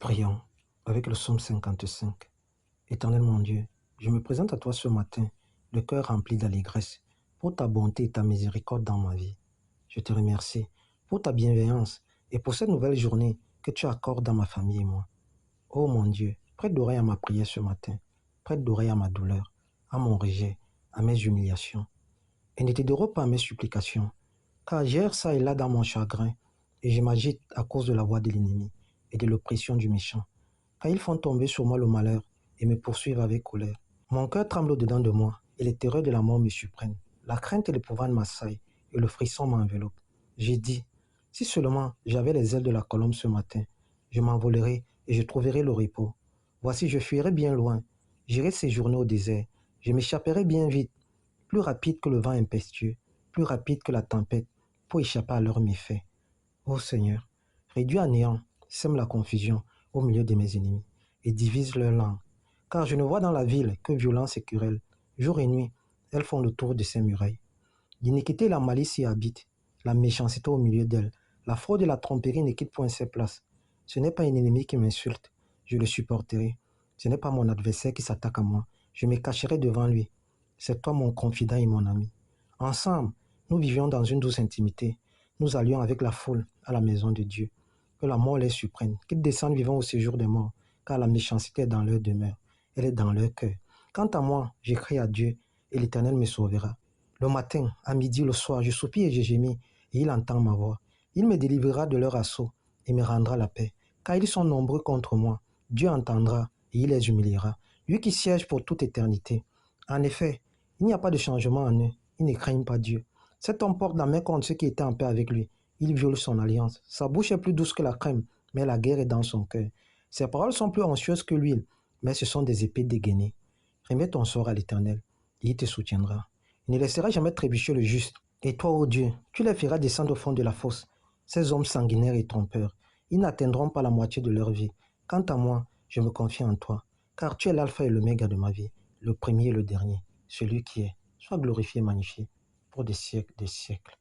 Prions avec le psaume 55. Éternel mon Dieu, je me présente à toi ce matin, le cœur rempli d'allégresse, pour ta bonté et ta miséricorde dans ma vie. Je te remercie pour ta bienveillance et pour cette nouvelle journée que tu accordes à ma famille et moi. Oh mon Dieu, prête d'oreille à ma prière ce matin, prête d'oreille à ma douleur, à mon rejet, à mes humiliations. Et ne te dérobe pas à mes supplications, car j'erre ça et là dans mon chagrin, et je m'agite à cause de la voix de l'ennemi et de l'oppression du méchant, car ils font tomber sur moi le malheur et me poursuivent avec colère. Mon cœur tremble au-dedans de moi, et les terreurs de la mort me surprennent. La crainte et l'épouvante m'assaillent, et le frisson m'enveloppe. J'ai dit, si seulement j'avais les ailes de la colombe ce matin, je m'envolerais et je trouverais le repos. Voici, je fuirais bien loin, j'irais séjourner au désert, je m'échapperais bien vite, plus rapide que le vent impétueux, plus rapide que la tempête, pour échapper à leurs méfaits. Ô Seigneur, réduis à néant, sème la confusion au milieu de mes ennemis, et divise leur langue. Car je ne vois dans la ville que violence et querelle. Jour et nuit, elles font le tour de ses murailles. L'iniquité et la malice y habitent, la méchanceté au milieu d'elles. La fraude et la tromperie ne quittent point ses places. Ce n'est pas un ennemi qui m'insulte, je le supporterai. Ce n'est pas mon adversaire qui s'attaque à moi, je me cacherai devant lui. C'est toi mon confident et mon ami. Ensemble, nous vivions dans une douce intimité. Nous allions avec la foule à la maison de Dieu. Que la mort les surprenne, qu'ils descendent vivants au séjour des morts, car la méchanceté est dans leur demeure, elle est dans leur cœur. Quant à moi, j'écris à Dieu, et l'Éternel me sauvera. Le matin, à midi, le soir, je soupire et je gémis, et il entend ma voix. Il me délivrera de leur assaut, et me rendra la paix. Car ils sont nombreux contre moi, Dieu entendra, et il les humiliera. Lui qui siège pour toute éternité. En effet, il n'y a pas de changement en eux, ils ne craignent pas Dieu. Cet homme porte la main contre ceux qui étaient en paix avec lui. Il viole son alliance. Sa bouche est plus douce que la crème, mais la guerre est dans son cœur. Ses paroles sont plus anxieuses que l'huile, mais ce sont des épées dégainées. Remets ton sort à l'Éternel, et il te soutiendra. Il ne laissera jamais trébucher le juste. Et toi, ô Dieu, tu les feras descendre au fond de la fosse. Ces hommes sanguinaires et trompeurs, ils n'atteindront pas la moitié de leur vie. Quant à moi, je me confie en toi, car tu es l'alpha et l'oméga de ma vie, le premier et le dernier, celui qui est. Sois glorifié et magnifié pour des siècles des siècles.